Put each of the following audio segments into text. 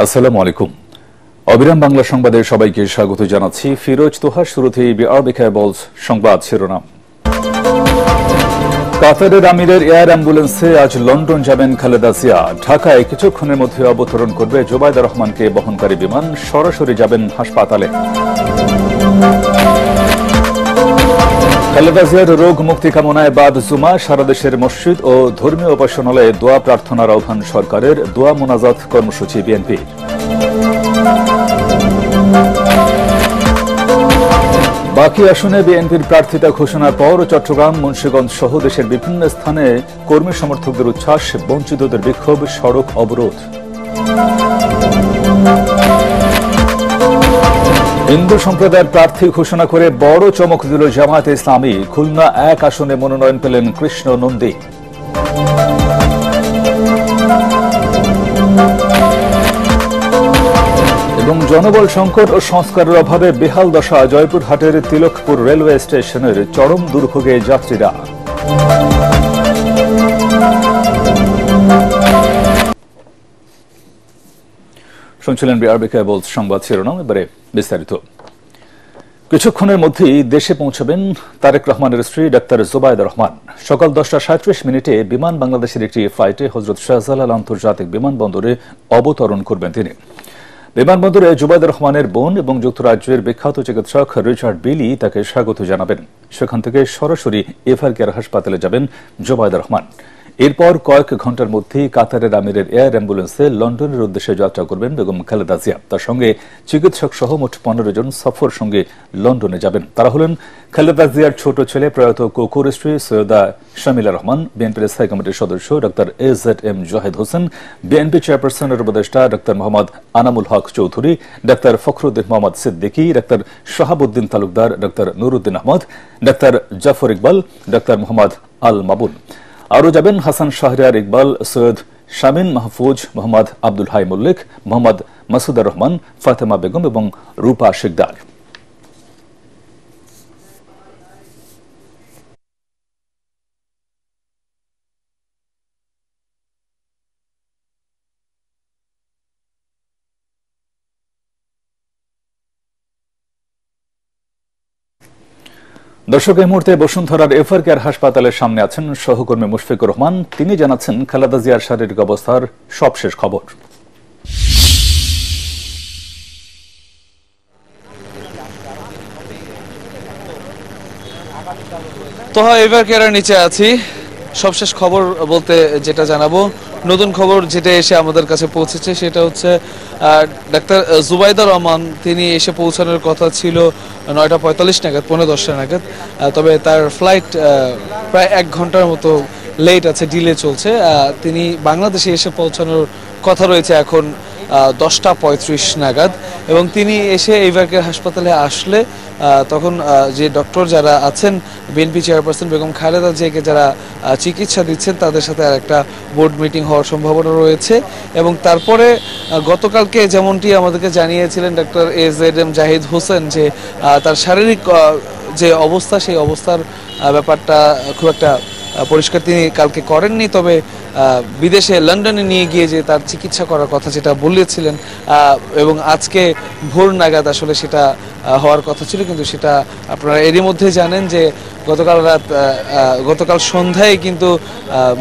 আসসালামু আলাইকুম। অবিরাম বাংলা সংবাদে সবাইকে স্বাগত জানাচ্ছি। ফিরোজ তোহা। শুরুতেই বিআরবি কেবলস সংবাদ শিরোনাম। কাতারের আমিরের এয়ার অ্যাম্বুলেন্সে আজ লন্ডন যাবেন খালেদা জিয়া। ঢাকায় কিছুক্ষণের মধ্যে অবতরণ করবে জোবায়দা রহমানকে বহনকারী বিমান। সরাসরি যাবেন হাসপাতালে। খালেদা জিয়ার রোগ মুক্তি কামনায় বাদ জুমা। সারা দেশের মসজিদ ও ধর্মীয় উপাসনালয়ে দোয়া প্রার্থনার আহ্বান সরকারের। দোয়া মোনাজাত কর্মসূচি বিএনপির। বাকি আসনে বিএনপির প্রার্থিতা ঘোষণার পর চট্টগ্রাম, মুন্সিগঞ্জ সহ দেশের বিভিন্ন স্থানে কর্মী সমর্থকদের উচ্ছ্বাস, বঞ্চিতদের বিক্ষোভ, সড়ক অবরোধ। হিন্দু সম্প্রদায়ের প্রার্থী ঘোষণা করে বড় চমক দিল জামায়াতে ইসলামী। খুলনা 1 আসনে মনোনয়ন পেলেন কৃষ্ণ নন্দী। এবং জনবল সংকট ও সংস্কারের অভাবে বেহাল দশা জয়পুরহাটের তিলকপুর রেলওয়ে স্টেশনের। চরম দুর্ভোগে যাত্রীরা। শুনছিলেন বিআরবি কেবলস সংবাদ শিরোনাম। এবারে বিস্তারিত। কিছুক্ষণের মধ্যেই দেশে পৌঁছবেন তারেক রহমানের স্ত্রী ডাক্তার জোবায়দা রহমান। সকাল 10:37 বিমান বাংলাদেশের একটি ফ্লাইটে হযরত শাহজালাল আন্তর্জাতিক বিমানবন্দরে অবতরণ করবেন তিনি। বিমানবন্দরে জোবায়দা রহমানের বোন এবং যুক্তরাজ্যের বিখ্যাত চিকিৎসক রিচার্ড বিলি তাকে স্বাগত জানাবেন। সেখান থেকে সরাসরি এভারকেয়ার হাসপাতালে যাবেন জোবায়দা রহমান। এরপর কয়েক ঘন্টার মধ্যেই কাতারের আমিরের এয়ার অ্যাম্বুলেন্সে লন্ডনের উদ্দেশ্যে যাত্রা করবেন বেগম খালেদা জিয়া। তার সঙ্গে চিকিৎসক সহ মোট 15 জন সফর সঙ্গে লন্ডনে যাবেন। তারা হলেন খালেদা জিয়ার ছোট ছেলে প্রয়াত কোকুর স্ত্রী সৈয়দা শামিলা রহমান, বিএনপির স্থায়ী কমিটির সদস্য doctor AZM Zahid Hossain, BNP চেয়ারপারসনের উপদেষ্টা doctor Mohammad Anamul Haque Chowdhury, doctor Fakhruddin Mohammad Siddiqui, doctor Shahabuddin Talukdar, doctor Nuruddin Ahmed, doctor Zafar Iqbal, doctor Mohammad Al Mabun. আরও যাবেন হাসান শাহরিয়ার ইকবাল, সৈয়দ শামিন মাহফুজ, মোহাম্মদ আব্দুল হাই মল্লিক, মোহাম্মদ মাসুদার রহমান, ফাতেমা বেগম এবং রূপা শিকদার। দর্শক, এই মুহূর্তে বসুন্ধরার এভারকেয়ার হাসপাতালের সামনে আছেন সহকর্মী মুশফিকুর রহমান। তিনি জানাচ্ছেন খালেদা জিয়ার শারীরিক অবস্থার সবশেষ খবর। তো এভারকেয়ারের নিচে আছি। সবশেষ খবর বলতে যেটা জানাবো, নতুন খবর যেটা এসে আমাদের কাছে পৌঁছেছে সেটা হচ্ছে ডাক্তার জোবায়দা রহমান তিনি এসে পৌঁছানোর কথা ছিল 9:45 নাগাদ, 9:10 নাগাদ। তবে তার ফ্লাইট প্রায় 1 ঘন্টার মতো লেট আছে, ডিলে চলছে। তিনি বাংলাদেশে এসে পৌঁছানোর কথা রয়েছে এখন 10:35 নাগাদ। এবং তিনি এসে এভারকেয়ার হাসপাতালে আসলে তখন যে ডক্টর যারা আছেন, বিএনপি চেয়ারপারসন বেগম খালেদা জিয়াকে যারা চিকিৎসা দিচ্ছেন তাদের সাথে আর একটা বোর্ড মিটিং হওয়ার সম্ভাবনা রয়েছে। এবং তারপরে গতকালকে যেমনটি আমাদেরকে জানিয়েছিলেন ডক্টর AZM জাহিদ হোসেন যে তার শারীরিক যে অবস্থা, সেই অবস্থার ব্যাপারটা খুব একটা পরিষ্কার তিনি কালকে করেননি। তবে বিদেশে লন্ডনে নিয়ে গিয়ে যে তার চিকিৎসা করার কথা যেটা বলেছিলেন, এবং আজকে ভোর নাগাদ আসলে সেটা হওয়ার কথা ছিল, কিন্তু সেটা আপনারা এরই মধ্যে জানেন যে গতকাল সন্ধ্যায় কিন্তু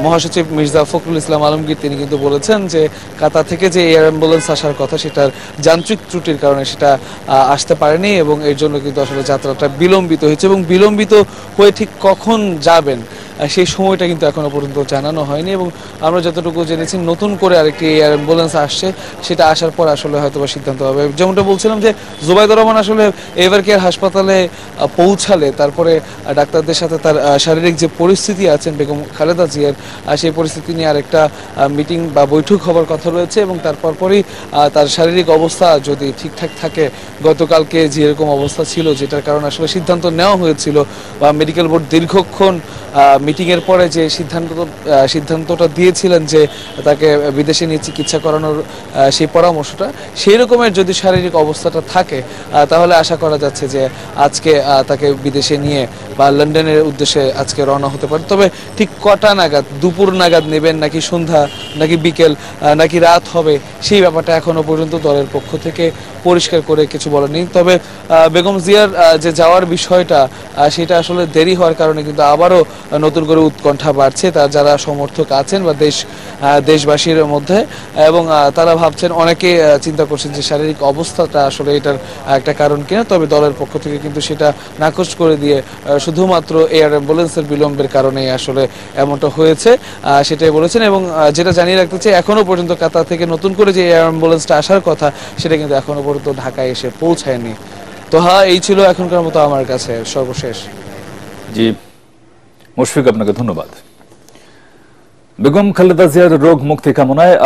মহাসচিব মির্জা ফখরুল ইসলাম আলমগীর তিনি কিন্তু বলেছেন যে কাতার থেকে যে এয়ার অ্যাম্বুলেন্স আসার কথা সেটার যান্ত্রিক ত্রুটির কারণে সেটা আসতে পারেনি, এবং এর জন্য কিন্তু আসলে যাত্রাটা বিলম্বিত হয়েছে। এবং বিলম্বিত হয়ে ঠিক কখন যাবেন সেই সময়টা কিন্তু এখনো পর্যন্ত জানানো হয়নি। এবং আমরা যতটুকু জেনেছি নতুন করে আরেকটি এয়ার অ্যাম্বুলেন্স আসছে, সেটা আসার পর আসলে হয়তো বা সিদ্ধান্ত হবে। যেমনটা বলছিলাম যে জোবায়দা রহমান আসলে এভারকেয়ার হাসপাতালে পৌঁছালে তারপরে ডাক্তারদের সাথে তার শারীরিক যে পরিস্থিতি আছেন বেগম খালেদা জিয়ার, সেই পরিস্থিতি নিয়ে আরেকটা মিটিং বা বৈঠক হবার কথা রয়েছে। এবং তারপর পরই তার শারীরিক অবস্থা যদি ঠিকঠাক থাকে, গতকালকে যেরকম অবস্থা ছিল যেটার কারণে আসলে সিদ্ধান্ত নেওয়া হয়েছিল বা মেডিকেল বোর্ড দীর্ঘক্ষণ মিটিংয়ের পরে যে সিদ্ধান্তটা দিয়েছিলেন যে তাকে বিদেশে নিয়ে চিকিৎসা করানোর সেই পরামর্শটা, সেই রকমের যদি শারীরিক অবস্থাটা থাকে তাহলে আশা করা যাচ্ছে যে আজকে তাকে বিদেশে নিয়ে বা লন্ডনের উদ্দেশ্যে আজকে রওনা হতে পারে। তবে ঠিক কটা নাগাদ, দুপুর নাগাদ নেবেন নাকি সন্ধ্যা নাকি বিকেল নাকি রাত হবে, সেই ব্যাপারটা এখনো পর্যন্ত দলের পক্ষ থেকে পরিষ্কার করে কিছু বলেনি। তবে বেগম জিয়ার যে যাওয়ার বিষয়টা, সেটা আসলে দেরি হওয়ার কারণে কিন্তু আবারও নতুন করে উৎকণ্ঠা বাড়ছে তার যারা সমর্থক আছেন বা দেশবাসীর মধ্যে, এবং তারা ভাবছেন, অনেকে চিন্তা করছেন যে শারীরিক অবস্থাটা আসলে এটার একটা কারণ কিনা। তবে দলের পক্ষ থেকে কিন্তু সেটা নাকচ করে দিয়ে শুধুমাত্র এয়ার অ্যাম্বুলেন্সের বিলম্বের কারণেই আসলে এমনটা হয়েছে সেটাই বলেছেন। এবং যেটা জানিয়ে রাখতে চাই, এখনো পর্যন্ত কাতার থেকে নতুন করে যে এয়ার অ্যাম্বুলেন্সটা আসার কথা, সেটা কিন্তু এখনো পর্যন্ত ঢাকায় এসে পৌঁছায়নি। তো হ্যাঁ, এই ছিল এখনকার মতো আমার কাছে সর্বশেষ। জি মুশফিক, আপনাকে ধন্যবাদ। বেগম খালেদা জিয়ার রোগ মুক্তি কামনায়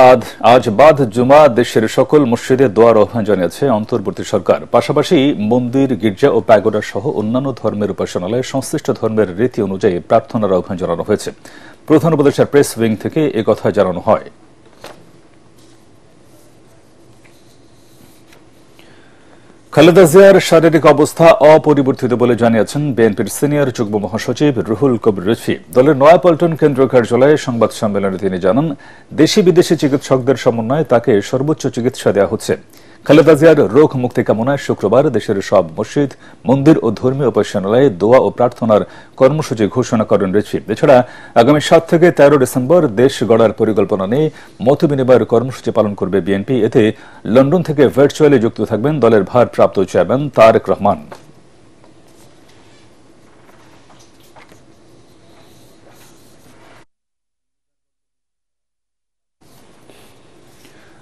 আজ বাদ জুমা দেশের সকল মসজিদে দোয়ার আহ্বান জানিয়েছে অন্তর্বর্তী সরকার। পাশাপাশি মন্দির, গির্জা ও প্যাগোডা সহ অন্যান্য ধর্মের উপাসনালয়ে সংশ্লিষ্ট ধর্মের রীতি অনুযায়ী প্রার্থনার আহ্বান জানানো হয়েছে। প্রধান উপদেষ্টার প্রেস উইং থেকে একথা জানানো হয়। খালেদা জিয়ার শারীরিক অবস্থা অপরিবর্তিত বলে জানিয়েছেন বিএনপির সিনিয়র যুগ্ম মহাসচিব রুহুল কবির রিজভী। দলের নয়াপল্টন কেন্দ্রীয় কার্যালয়ে সংবাদ সম্মেলনে তিনি জানান, দেশি বিদেশি চিকিৎসকদের সমন্বয়ে তাকে সর্বোচ্চ চিকিৎসা দেওয়া হচ্ছে। খালেদা জিয়ার রোগ মুক্তি কামনায় শুক্রবার দেশের সব মসজিদ, মন্দির ও ধর্মীয় উপাসনালয়ে দোয়া ও প্রার্থনার কর্মসূচি ঘোষণা করেন রিজভী। এছাড়া আগামী 7 থেকে 13 ডিসেম্বর দেশ গড়ার পরিকল্পনা নিয়ে মতবিনিময়ের কর্মসূচি পালন করবে বিএনপি। এতে লন্ডন থেকে ভার্চুয়ালি যুক্ত থাকবেন দলের ভারপ্রাপ্ত চেয়ারম্যান তারেক রহমান।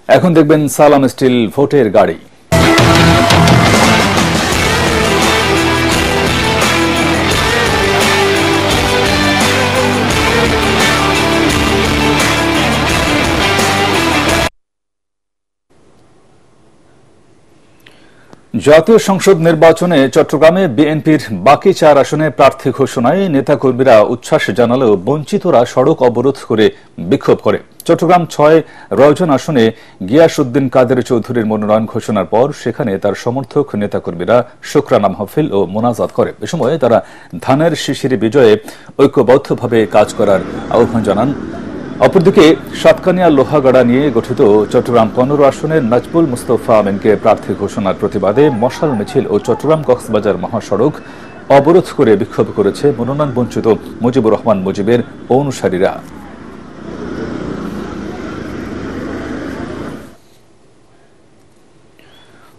এখন দেখবেন সালাম স্টিল ভোটের গাড়ি। জাতীয় সংসদ নির্বাচনে চট্টগ্রামে বিএনপির বাকি 4 আসনে প্রার্থী ঘোষণায় নেতাকর্মীরা উচ্ছ্বাস জানালেও বঞ্চিতরা সড়ক অবরোধ করে বিক্ষোভ করে। চট্টগ্রাম 6 রয়জন আসনে গিয়াসউদ্দিন কাদের চৌধুরীর মনোনয়ন ঘোষণার পর সেখানে তার সমর্থক নেতাকর্মীরা শুকরানা মাহফিল ও মোনাজাত করে। এ সময় তারা ধানের শীষের বিজয়ে ঐক্যবদ্ধভাবে কাজ করার আহ্বান জানান। অপরদিকে সাতকানিয়া লোহাগাড়া নিয়ে গঠিত চট্টগ্রাম 15 আসনের নাজবুল মুস্তফা আমিনকে প্রার্থী ঘোষণার প্রতিবাদে মশাল মিছিল ও চট্টগ্রাম কক্সবাজার মহাসড়ক অবরোধ করে বিক্ষোভ করেছে মনোনয়ন বঞ্চিত মুজিবুর রহমান মুজিবের অনুসারীরা।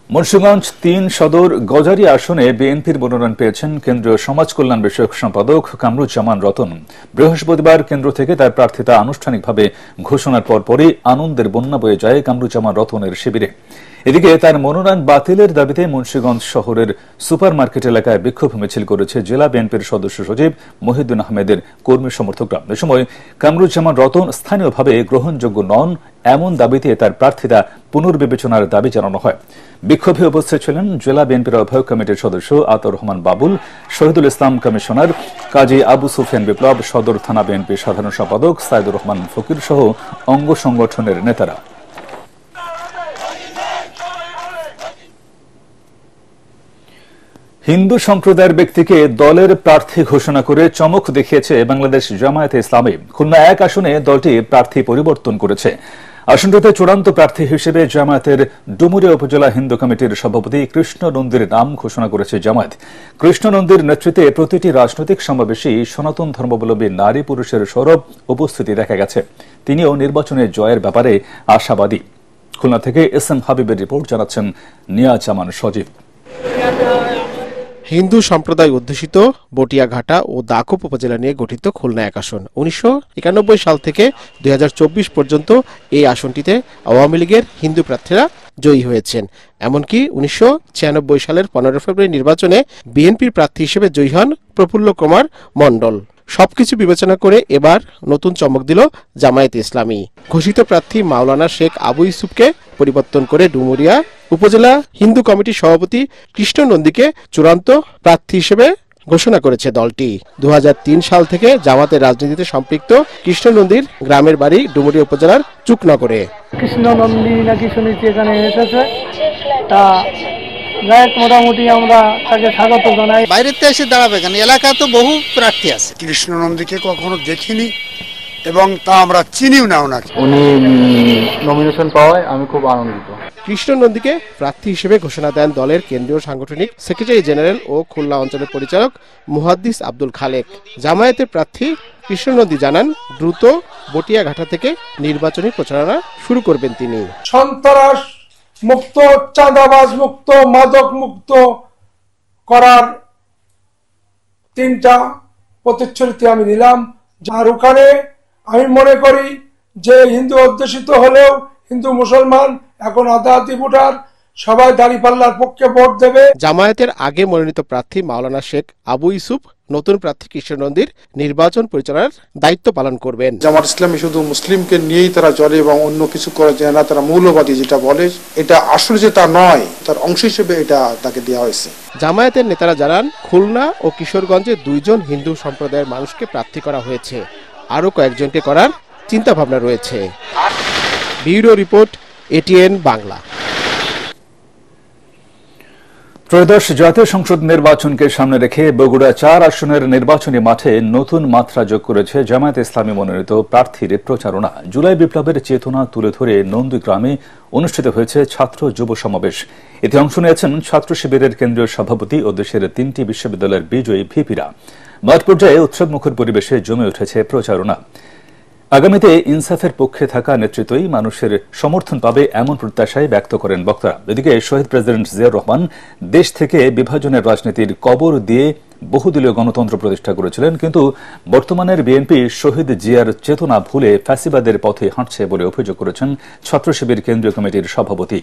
মুন্সিগঞ্জ 3 সদর গজারি আসনে বিএনপির মনোনয়ন পেয়েছেন কেন্দ্রীয় সমাজ কল্যাণ বিষয়ক সম্পাদক কামরুজ্জামান রতন। বৃহস্পতিবার কেন্দ্র থেকে তার প্রার্থিতা আনুষ্ঠানিকভাবে ঘোষণার পরপরই আনন্দের বন্যা বয়ে যায় কামরুজ্জামান রতনের শিবিরে। এদিকে তার মনোনয়ন বাতিলের দাবিতে মুন্সিগঞ্জ শহরের সুপার মার্কেট এলাকায় বিক্ষোভ মিছিল করেছে জেলা বিএনপির সদস্য সচিব মহিউদ্দিন আহমেদের কর্মী সমর্থকরা। এ সময় কামরুজ্জামান রতন স্থানীয়ভাবে গ্রহণযোগ্য নন এমন দাবিতে তার প্রার্থিতা পুনর্বিবেচনার দাবি জানানো হয়। বিক্ষোভে উপস্থিত ছিলেন জেলা বিএনপির আহ্বায়ক কমিটির সদস্য আতর রহমান বাবুল, শহীদুল ইসলাম কমিশনার, কাজী আবু সুফিয়ান বিপ্লব, সদর থানা বিএনপির সাধারণ সম্পাদক সাইদুর রহমান ফকির সহ অঙ্গ সংগঠনের নেতারা। হিন্দু সম্প্রদায়ের ব্যক্তিকে দলের প্রার্থী ঘোষণা করে চমক দেখিয়েছে বাংলাদেশ জামায়াতে ইসলামী। খুলনা 1 আসনে দলটি প্রার্থী পরিবর্তন করেছে। আসনটিতে চূড়ান্ত প্রার্থী হিসেবে জামায়াতের ডুমুরিয়া উপজেলা হিন্দু কমিটির সভাপতি কৃষ্ণ নন্দীর নাম ঘোষণা করেছে জামায়াত। কৃষ্ণ নন্দীর নেতৃত্বে প্রতিটি রাজনৈতিক সমাবেশেই সনাতন ধর্মাবলম্বী নারী পুরুষের সরব উপস্থিতি দেখা গেছে। তিনিও নির্বাচনে জয়ের ব্যাপারে আশাবাদী। খুলনা থেকে এসএম হাবিবের রিপোর্ট, জানাচ্ছেন নিয়াজ জামান সজীব। হিন্দু সম্প্রদায় অধ্যুষিত বটিয়াঘাটা ও দাকোপ উপজেলা নিয়ে গঠিত খুলনা 1 আসন 1991 সাল থেকে 2024 পর্যন্ত এই আসনটিতে আওয়ামী লীগের হিন্দু প্রার্থীরা জয়ী হয়েছেন। এমনকি 1996 সালের 15 ফেব্রুয়ারি নির্বাচনে বিএনপির প্রার্থী হিসেবে জয়ী হন প্রফুল্ল কুমার মণ্ডল। সবকিছু বিবেচনা করে এবার নতুন চমক দিল জামায়াতে ইসলামী। ঘোষিত প্রার্থী মাওলানা শেখ আবু ইউসুফকে পরিবর্তন করে ডুমুরিয়া উপজেলা হিন্দু কমিটির সভাপতি কৃষ্ণ নন্দীকে চূড়ান্ত প্রার্থী হিসেবে ঘোষণা করেছে দলটি। 2003 সাল থেকে জামাতের রাজনীতিতে সম্পৃক্ত কৃষ্ণ নন্দীর গ্রামের বাড়ি ডুমুরিয়া উপজেলার চুকনগরে। কৃষ্ণ নন্দী নাকি শুনেছি এখানে এসেছে, তা মোটামুটি আমরা তাকে স্বাগত জানাই। বাইরের থেকে এসে দাঁড়াবে কেন, এলাকা তো বহু প্রার্থী আছে। কৃষ্ণ নন্দীকে কখনো দেখিনি এবং তা আমরা চিনিও না ওনাকে। উনি নমিনেশন পাওয়ায় আমি খুব আনন্দিত। কৃষ্ণ নন্দীকে প্রার্থী হিসেবে ঘোষণা দেন দলের কেন্দ্রীয় সাংগঠনিক সেক্রেটারি জেনারেল ও খুলনা অঞ্চলের পরিচালক মুহাদ্দিস আব্দুল খালেক। জামায়াতের প্রার্থী কৃষ্ণ নন্দী জানান, দ্রুত বটিয়াঘাটা থেকে নির্বাচনী প্রচারণা শুরু করবেন তিনি। সন্ত্রাস মুক্ত, চাঁদাবাজ মুক্ত, মাদক মুক্ত করার 3টা প্রতিশ্রুতি আমি দিলাম। যার ওখানে আমি মনে করি যে হিন্দু অধ্যুষিত হলেও হিন্দু মুসলমান এখন আদালতি ভোটার, সবাই দাঁড়িপাল্লার পক্ষে ভোট দেবে। জামায়াতের আগে মনোনীত প্রার্থী মাওলানা শেখ আবু ইউসুফ নতুন প্রার্থী কৃষ্ণ নন্দীর নির্বাচন পরিচালনার দায়িত্ব পালন করবেন। জামাত ইসলামী শুধু মুসলিমকে নিয়েই তারা চলে এবং অন্য কিছু করা যায় না, তারা মৌলবাদী যেটা বলে এটা আসলে যে তা নয়, তার অংশ হিসেবে এটা তাকে দেওয়া হয়েছে। জামায়াতের নেতারা জানান, খুলনা ও কিশোরগঞ্জে 2 জন হিন্দু সম্প্রদায়ের মানুষকে প্রার্থী করা হয়েছে, আরো কয়েকজনকে করার চিন্তা ভাবনা রয়েছে। Bureau report, ATN Bangla. ত্রয়োদশ জাতীয় সংসদ নির্বাচনকে সামনে রেখে বগুড়া 4 আসনের নির্বাচনী মাঠে নতুন মাত্রা যোগ করেছে জামায়াতে ইসলামী মনোনীত প্রার্থীর প্রচারণা। জুলাই বিপ্লবের চেতনা তুলে ধরে নন্দীগ্রামে অনুষ্ঠিত হয়েছে ছাত্র যুব সমাবেশ। এতে অংশ নিয়েছেন ছাত্র শিবিরের কেন্দ্রীয় সভাপতি ও দেশের 3টি বিশ্ববিদ্যালয়ের বিজয়ী ভিপিরা। মাঠ পর্যায়ে উৎসবমুখর পরিবেশে জমে উঠেছে প্রচারণা। আগামীতে ইনসাফের পক্ষে থাকা নেতৃত্বই মানুষের সমর্থন পাবে এমন প্রত্যাশাই ব্যক্ত করেন বক্তারা। এদিকে শহীদ প্রেসিডেন্ট জিয়াউর রহমান দেশ থেকে বিভাজনের রাজনীতির কবর দিয়ে বহুদলীয় গণতন্ত্র প্রতিষ্ঠা করেছিলেন, কিন্তু বর্তমানের বিএনপি শহীদ জিয়ার চেতনা ভুলে ফ্যাসিবাদের পথে হাঁটছে বলে অভিযোগ করেছেন ছাত্র শিবির কেন্দ্রীয় কমিটির সভাপতি।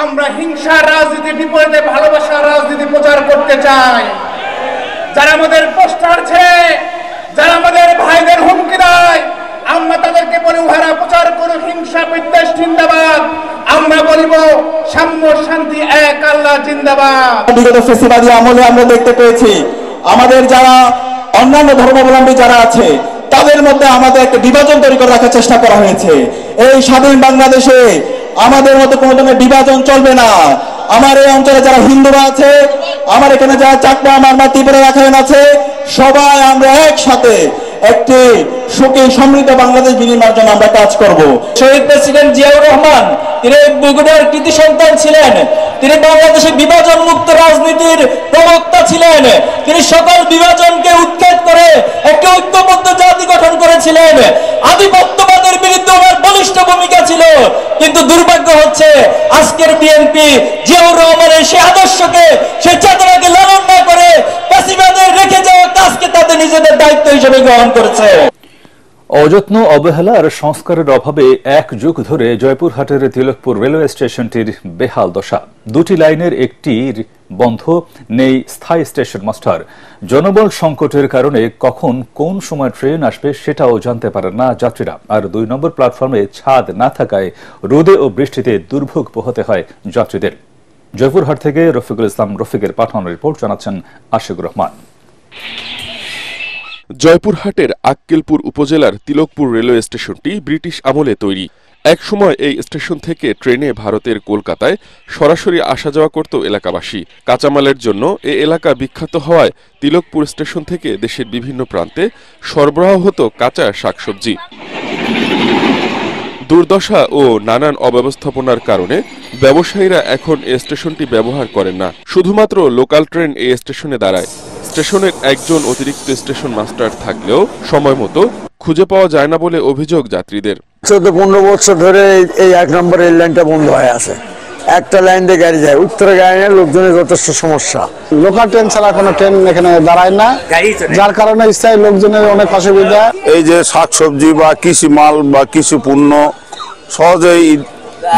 আমরা হিংসার রাজনীতির বিপরীতে ভালোবাসার রাজনীতি প্রচার করতে চাই। যারা আমাদের পোস্টার ছেড়ে, যারা আমাদের ভাইদের হুমকি দেয়, আমরা তাদেরকে বলি উহারা প্রচার করুক হিংসা বিদ্বেষ জিন্দাবাদ। আমরা বলিব সাম্য শান্তি এক আল্লাহ জিন্দাবাদ। বিগত ফ্যাসিবাদী আমলে আমরা দেখতে পেয়েছি আমাদের যারা অন্যান্য ধর্মাবলম্বী যারা আছে তাদের মধ্যে আমাদের একটা বিভাজন তৈরি করে রাখার চেষ্টা করা হয়েছে। এই স্বাধীন বাংলাদেশে আমাদের মধ্যে কোনো ধরনের বিভাজন চলবে না। আমার এই অঞ্চলে যারা হিন্দুরা আছে, আমার এখানে যারা চাকমা, মারমা, ত্রিপুরা, রাখাইন আছে, সবাই আমরা একসাথে একটি সুখী সমৃদ্ধ বাংলাদেশ বিনির্মাণের জন্য আমরা কাজ করব। শহীদ প্রেসিডেন্ট জিয়াউর রহমান তিনি বগুড়ার কৃতি সন্তান ছিলেন। তিনি বাংলাদেশে বিভাজন মুক্ত রাজনীতির প্রবক্তা ছিলেন। তিনি সকল বিভাজনকে উৎখাত করে একটি ঐক্যবদ্ধ জাতি গঠন করেছিলেন। আধিপত্যবাদের বিরুদ্ধে ওনার বলিষ্ঠ ভূমিকা ছিল, কিন্তু দুর্ভাগ্য হচ্ছে আজকের বিএনপি জিয়াউর রহমানের সেই আদর্শকে, সেই চেতনাকে লালন না করে ফ্যাসিবাদের রেখে যাওয়া কাজকে তাদের নিজেদের দায়িত্ব হিসেবে গ্রহণ করেছে। অযত্ন, অবহেলা আর সংস্কারের অভাবে 1 যুগ ধরে জয়পুরহাটের তিলকপুর রেলওয়ে স্টেশনটির বেহাল দশা। 2টি লাইনের একটির বন্ধ, নেই স্থায়ী স্টেশন মাস্টার। জনবল সংকটের কারণে কখন কোন সময় ট্রেন আসবে সেটাও জানতে পারেন না যাত্রীরা। আর 2 নম্বর প্ল্যাটফর্মে ছাদ না থাকায় রোদে ও বৃষ্টিতে দুর্ভোগ পোহাতে হয় যাত্রীদের। জয়পুরহাট থেকে রফিকুল ইসলাম রফিকের পাঠানো রিপোর্ট জানাচ্ছেন আশিকুর রহমান। জয়পুরহাটের আক্কেলপুর উপজেলার তিলকপুর রেলওয়ে স্টেশনটি ব্রিটিশ আমলে তৈরি। একসময় এই স্টেশন থেকে ট্রেনে ভারতের কলকাতায় সরাসরি আসা যাওয়া করত এলাকাবাসী। কাঁচামালের জন্য এ এলাকা বিখ্যাত হওয়ায় তিলকপুর স্টেশন থেকে দেশের বিভিন্ন প্রান্তে সরবরাহ হতো কাঁচা শাকসবজি। দুর্দশা ও নানান অব্যবস্থাপনার কারণে ব্যবসায়ীরা এখন এ স্টেশনটি ব্যবহার করেন না। শুধুমাত্র লোকাল ট্রেন এই স্টেশনে দাঁড়ায়। স্টেশনের একজন অতিরিক্ত স্টেশন মাস্টার থাকলেও সময় মতো খুঁজে পাওয়া যায় না বলে অভিযোগ যাত্রীদের। 14-15 বছর ধরে এই 1 নম্বর রেল লাইনটা বন্ধ হয়ে আছে। একটা লাইন দিয়ে গাড়ি যায়, উত্তরে গাড়ি নেই, লোকজনের যথেষ্ট সমস্যা। লোকাল ট্রেন ছাড়া কোনো ট্রেন এখানে দাঁড়ায় না, যার কারণে স্থায়ী লোকজনের অনেক অসুবিধা। এই যে শাকসবজি বা কৃষি মাল বা কৃষি পণ্য সহজেই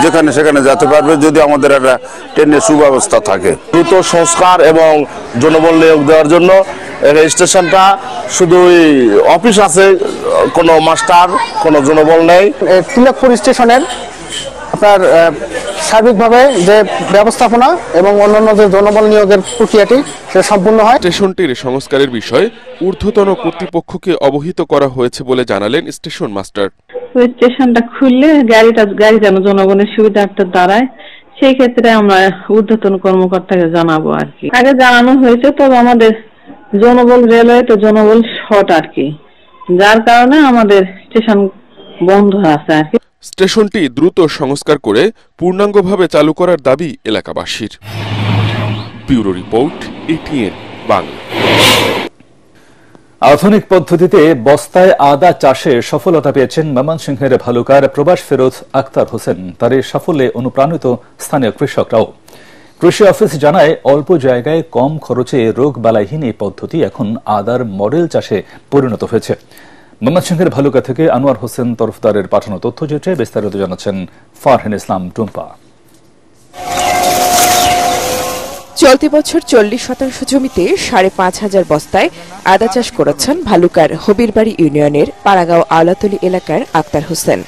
যেখানে সেখানে যেতে পারবে যদি আমাদের একটা ট্রেনের সুব্যবস্থা থাকে। দ্রুত সংস্কার এবং জনবল নিয়োগ দেওয়ার জন্য স্টেশনটা শুধু অফিস আছে, কোনো মাস্টার, কোনো জনবল নেই। তিলকপুর স্টেশনের আপনার সার্বিকভাবে যে ব্যবস্থাপনা এবং অন্যান্য যে জনবল নিয়োগের প্রক্রিয়াটি সে সম্পূর্ণ হয়। স্টেশনটির সংস্কারের বিষয়ে ঊর্ধ্বতন কর্তৃপক্ষকে অবহিত করা হয়েছে বলে জানালেন স্টেশন মাস্টার। স্টেশনটা খুললে গাড়ি যেন জনগণের সুবিধার্থে দাঁড়ায় সেই ক্ষেত্রে আমরা ঊর্ধ্বতন কর্মকর্তাকে জানাবো আর কি। আগে জানানো হয়েছে, তবে আমাদের জনবল রেলওয়ে তো জনবল শর্ট আর কি, যার কারণে আমাদের স্টেশন বন্ধ আছে আর কি। স্টেশনটি দ্রুত সংস্কার করে পূর্ণাঙ্গভাবে চালু করার দাবি এলাকাবাসীর। Bureau report, ATN Bangla. আধুনিক পদ্ধতিতে বস্তায় আদা চাষে সফলতা পেয়েছেন ময়মনসিংহের ভালুকার প্রবাস ফেরত আক্তার হোসেন। তার এই সাফল্যে অনুপ্রাণিত স্থানীয় কৃষকরাও। কৃষি অফিস জানায়, অল্প জায়গায় কম খরচে রোগ বালাইহীন এই পদ্ধতি এখন আদার মডেল চাষে পরিণত হয়েছে। ময়মনসিংহের ভালুকা থেকে আনোয়ার হোসেন তরফদারের পাঠানো তথ্যচিত্রে বিস্তারিত জানাচ্ছেন ফারহান ইসলাম টুম্পা। চলতি বছর 40% জমিতে 5,500 বস্তায় আদা চাষ করেছেন ভালুকার হবিরবাড়ি ইউনিয়নের পাড়াগাঁও আওলাতলী এলাকার আক্তার হোসেন।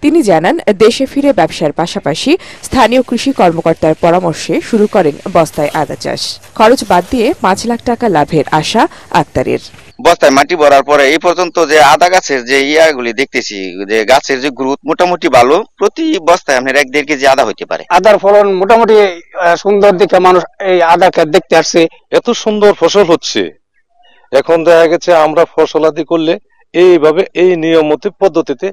তিনি জানান, দেশে ফিরে ব্যবসার পাশাপাশি স্থানীয় কৃষি কর্মকর্তার পরামর্শে শুরু করেন বস্তায় আদা চাষ। খরচ বাদ দিয়ে 5 লাখ টাকা লাভের আশা আক্তারের। বস্তায় মাটি ভরার পরে এই পর্যন্ত যে আদা গাছের যে ইয়াগুলি দেখতেছি, যে গাছের যে গ্রোথ মোটামুটি ভালো, প্রতি বস্তায় আপনার 1-1.5 কেজি আদা হইতে পারে। আদার ফলন মোটামুটি সুন্দর দেখে মানুষ এই আদা ক্ষেত দেখতে আসছে। এত সুন্দর ফসল হচ্ছে, এখন দেখা গেছে আমরা ফসলাদি করলে এইভাবে এই নিয়মিত পদ্ধতিতে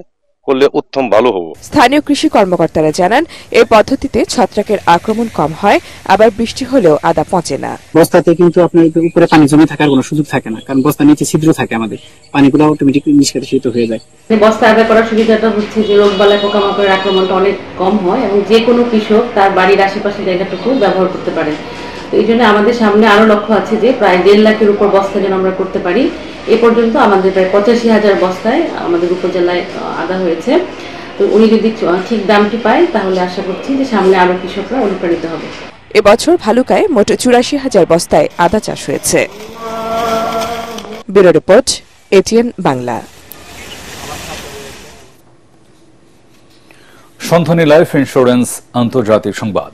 করলে উত্তম ভালো হবে। স্থানীয় কৃষি কর্মকর্তারা জানান, এই পদ্ধতিতে ছত্রাকের আক্রমণ কম হয়, আবার বৃষ্টি হলেও আদা পচে না। বস্তাতে কিন্তু আপনার উপরে পানি জমে থাকার কোনো সুযোগ থাকে না, কারণ বস্তার নিচে ছিদ্র থাকে, আমাদের পানিগুলো অটোমেটিক নিষ্কাশিত হয়ে যায়। বস্তা আদা করার সুবিধাটা হচ্ছে যে রোগবালাই পোকামাকড়ের আক্রমণটা অনেক কম হয় এবং যে কোনো কৃষক তার বাড়ির আশেপাশে জায়গাটুকু ব্যবহার করতে পারে। তো এই জন্য আমাদের সামনে আরো লক্ষ্য আছে যে প্রায় 1.5 লাখের উপর বস্তা যেন আমরা করতে পারি। এ পর্যন্ত আমাদের প্রায় 85,000 বস্তায় আমাদের উপজেলায় আদা হয়েছে। তো উনি যদি ঠিক দামটি পায়, তাহলে আশা করছি যে সামনে আরো কৃষকরা অনুপ্রাণিত হবে। এবছর ভালুকায় মোট 84,000 বস্তায় আদা চাষ হয়েছে। Bureau report, ATN Bangla. সন্ধানী লাইফ ইন্স্যুরেন্স আন্তর্জাতিক সংবাদ।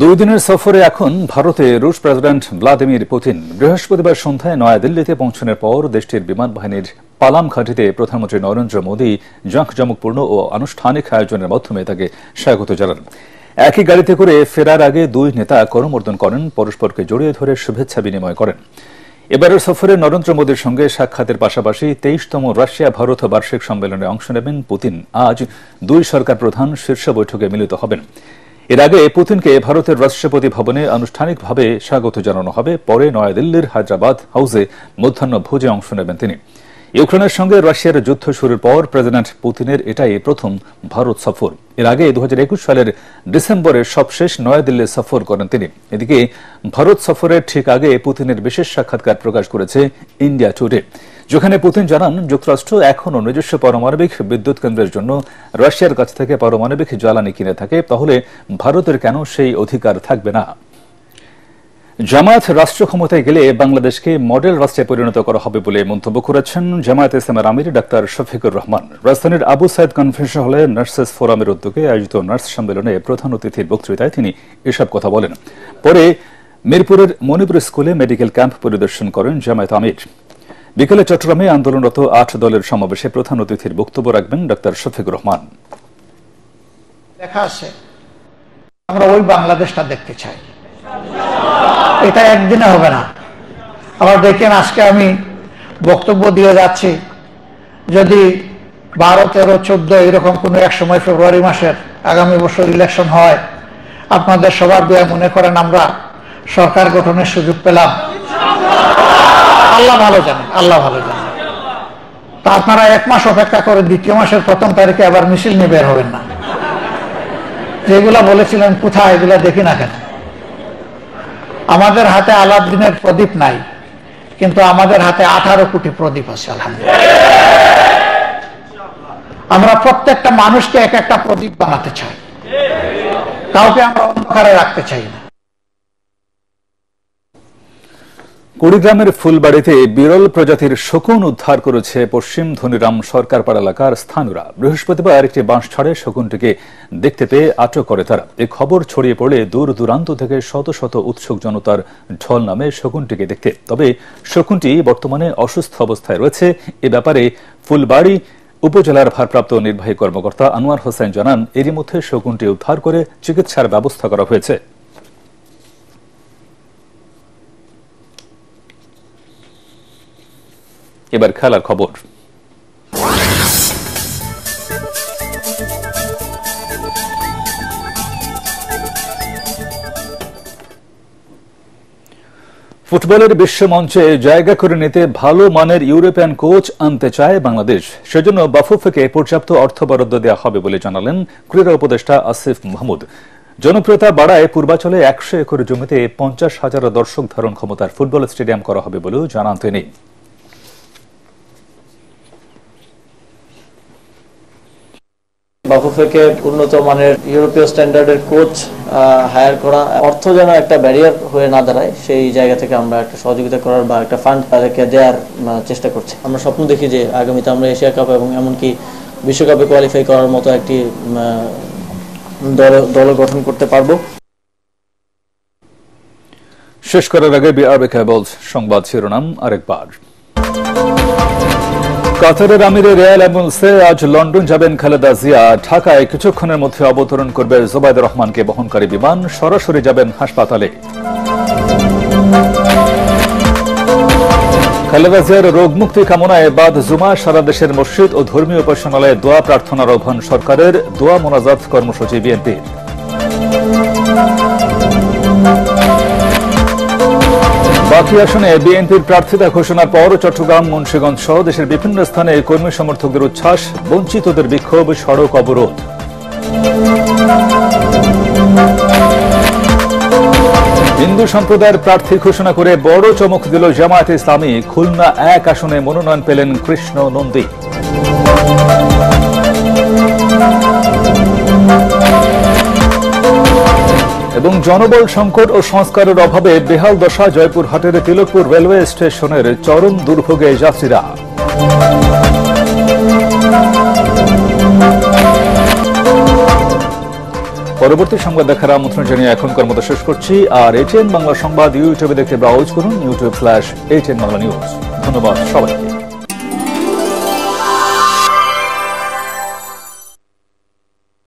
দুই দিনের সফরে এখন ভারতে রুশ প্রেসিডেন্ট ভ্লাদিমির পুতিন। বৃহস্পতিবার সন্ধ্যায় নয়াদিল্লিতে পৌঁছানোর পর দেশটির বিমান বাহিনীর পালাম ঘাঁটিতে প্রধানমন্ত্রী নরেন্দ্র মোদী জাঁকজমকপূর্ণ ও আনুষ্ঠানিক আয়োজনের মাধ্যমে তাকে স্বাগত জানান। একই গাড়িতে করে ফেরার আগে দুই নেতা করমর্দন করেন, পরস্পরকে জড়িয়ে ধরে শুভেচ্ছা বিনিময় করেন। এবারের সফরে নরেন্দ্র মোদীর সঙ্গে সাক্ষাতের পাশাপাশি 23তম রাশিয়া ভারত বার্ষিক সম্মেলনে অংশ নেবেন পুতিন। আজ দুই সরকার প্রধান শীর্ষ বৈঠকে মিলিত হবেন। এর আগে পুতিনকে ভারতের রাষ্ট্রপতি ভবনে আনুষ্ঠানিকভাবে স্বাগত জানানো হবে। পরে নয়াদিল্লির হায়দ্রাবাদ হাউসে মধ্যাহ্ন ভোজে অংশ নেবেন তিনি। ইউক্রেনের সঙ্গে রাশিয়ার যুদ্ধ শুরুর পর প্রেসিডেন্ট পুতিনের এটাই প্রথম ভারত সফর। এর আগে 2021 সালের ডিসেম্বরে সবশেষ নয়াদিল্লি সফর করেন তিনি। এদিকে ভারত সফরের ঠিক আগে পুতিনের বিশেষ সাক্ষাৎকার প্রকাশ করেছে ইন্ডিয়া টুডে, যেখানে পুতিন জানান, যুক্তরাষ্ট্র এখনও নিজস্ব পারমাণবিক বিদ্যুৎ কেন্দ্রের জন্য রাশিয়ার কাছ থেকে পারমাণবিক জ্বালানি কিনে থাকে, তাহলে ভারতের কেন সেই অধিকার থাকবে না? জামায়াত রাষ্ট্র ক্ষমতায় গেলে বাংলাদেশকে মডেল রাষ্ট্রে পরিণত করা হবে বলে মন্তব্য করেছেন জামায়াত ইসলামের আমির ডাক্তার শফিকুর রহমান। রাজধানীর আবু সাইদ কনভেনশন হলে নার্সেস ফোরামের উদ্যোগে আয়োজিত নার্স সম্মেলনে প্রধান অতিথির বক্তৃতায় তিনি এসব কথা বলেন। পরে মিরপুরের মণিপুর স্কুলে মেডিকেল ক্যাম্প পরিদর্শন করেন জামায়াত আমির। বিকেলে চট্টগ্রামে আন্দোলনরত 8 দলের সমাবেশে প্রধান অতিথির বক্তব্য রাখবেন ডাক্তার শফিকুর রহমান। দেখা আছে, আমরা ওই বাংলাদেশটা দেখতে চাই। এটা একদিনে হবে না। আবার দেখেন, আজকে আমি বক্তব্য দিয়ে যাচ্ছি, যদি 12, 13, 14 এরকম কোনো এক সময় ফেব্রুয়ারি মাসের আগামী বছর ইলেকশন হয়, আপনাদের সবার দয়া মনে করেন আমরা সরকার গঠনের সুযোগ পেলাম। আল্লাহ ভালো জানেন, আল্লাহ ভালো জানেন। তা আপনারা 1 মাস অপেক্ষা করে 2য় মাসের 1ম তারিখে আবার মিছিল নিয়ে বের হবেন না। যেগুলা বলেছিলেন কোথায়, এগুলা দেখি না কেন? আমাদের হাতে আলাউদ্দিনের প্রদীপ নাই, কিন্তু আমাদের হাতে 18 কোটি প্রদীপ আছে আলহামদুলিল্লাহ। আমরা প্রত্যেকটা মানুষকে এক একটা প্রদীপ বানাতে চাই, কাউকে আমরা অন্ধকারে রাখতে চাই না। কুড়িগ্রামের ফুলবাড়িতে বিরল প্রজাতির শকুন উদ্ধার করেছে পশ্চিম ধনিরাম সরকারপাড়া এলাকার স্থানীয়রা। বৃহস্পতিবার একটি বাঁশঝাড়ে শকুনটিকে দেখতে পেয়ে আটক করে তারা। এই খবর ছড়িয়ে পড়ে দূর দূরান্ত থেকে শত শত উৎসুক জনতার ঢল নামে শকুনটিকে দেখতে। তবে শকুনটি বর্তমানে অসুস্থ অবস্থায় রয়েছে। এ ব্যাপারে ফুলবাড়ি উপজেলার ভারপ্রাপ্ত নির্বাহী কর্মকর্তা আনোয়ার হোসেন জানান, এরই মধ্যে শকুনটি উদ্ধার করে চিকিৎসার ব্যবস্থা করা হয়েছে। এবার খেলার খবর। ফুটবলের বিশ্বমঞ্চে জায়গা করে নিতে ভালো মানের ইউরোপিয়ান কোচ আনতে চায় বাংলাদেশ। সেজন্য বাফুফেকে পর্যাপ্ত অর্থ বরাদ্দ দেওয়া হবে বলে জানালেন ক্রীড়া উপদেষ্টা আসিফ মাহমুদ। জনপ্রিয়তা বাড়ায় পূর্বাচলে 100 একর জমিতে 50,000 দর্শক ধারণ ক্ষমতার ফুটবল স্টেডিয়াম করা হবে বলেও জানান তিনি। বাফুফেকে উন্নত মানের ইউরোপীয় স্ট্যান্ডার্ডের কোচ হায়ার করা, অর্থ যেন একটা ব্যারিয়ার হয়ে না দাঁড়ায়, সেই জায়গা থেকে আমরা একটা সহযোগিতা করার বা একটা ফান্ড তাদেরকে দেওয়ার চেষ্টা করছি। আমরা স্বপ্ন দেখি যে আগামীতে আমরা এশিয়া কাপ এবং এমনকি বিশ্বকাপে কোয়ালিফাই করার মতো একটি দল গঠন করতে পারবো। শেষ করার আগে বিআরবি কেবলস সংবাদ শিরোনাম আরেকবার। কাতারের আমিরে রিয়াল অ্যাম্বুলেন্সে আজ লন্ডন যাবেন খালেদা জিয়া। ঢাকায় কিছুক্ষণের মধ্যে অবতরণ করবে জোবায়দুর রহমানকে বহনকারী বিমান। সরাসরি যাবেন হাসপাতালে। খালেদা জিয়ার রোগ মুক্তি কামনায় বাদ জুমা সারা দেশের মসজিদ ও ধর্মীয় উপাসনালয়ে দোয়া প্রার্থনার আহ্বান সরকারের। দোয়া মোনাজাত কর্মসূচি বিএনপির। বাকি আসনে বিএনপির প্রার্থিতা ঘোষণার পর চট্টগ্রাম, মুন্সিগঞ্জ সহ দেশের বিভিন্ন স্থানে কর্মী সমর্থকদের উচ্ছ্বাস, বঞ্চিতদের বিক্ষোভ, সড়ক অবরোধ। হিন্দু সম্প্রদায়ের প্রার্থী ঘোষণা করে বড় চমক দিল জামায়াতে ইসলামী। খুলনা 1 আসনে মনোনয়ন পেলেন কৃষ্ণ নন্দী। এবং জনবল সংকট ও সংস্কারের অভাবে বেহাল দশা জয়পুরহাটের তিলকপুর রেলওয়ে স্টেশনের চরম দুর্ভোগে যাত্রীরা। পরবর্তী সংবাদ দেখার আমন্ত্রণ জানিয়ে এখনকার মতো শেষ করছি। আর এটিএন বাংলা সংবাদ ইউটিউবে দেখতে ব্রাউজ করুন, youtube/ATN Bangla News। ধন্যবাদ সবাইকে।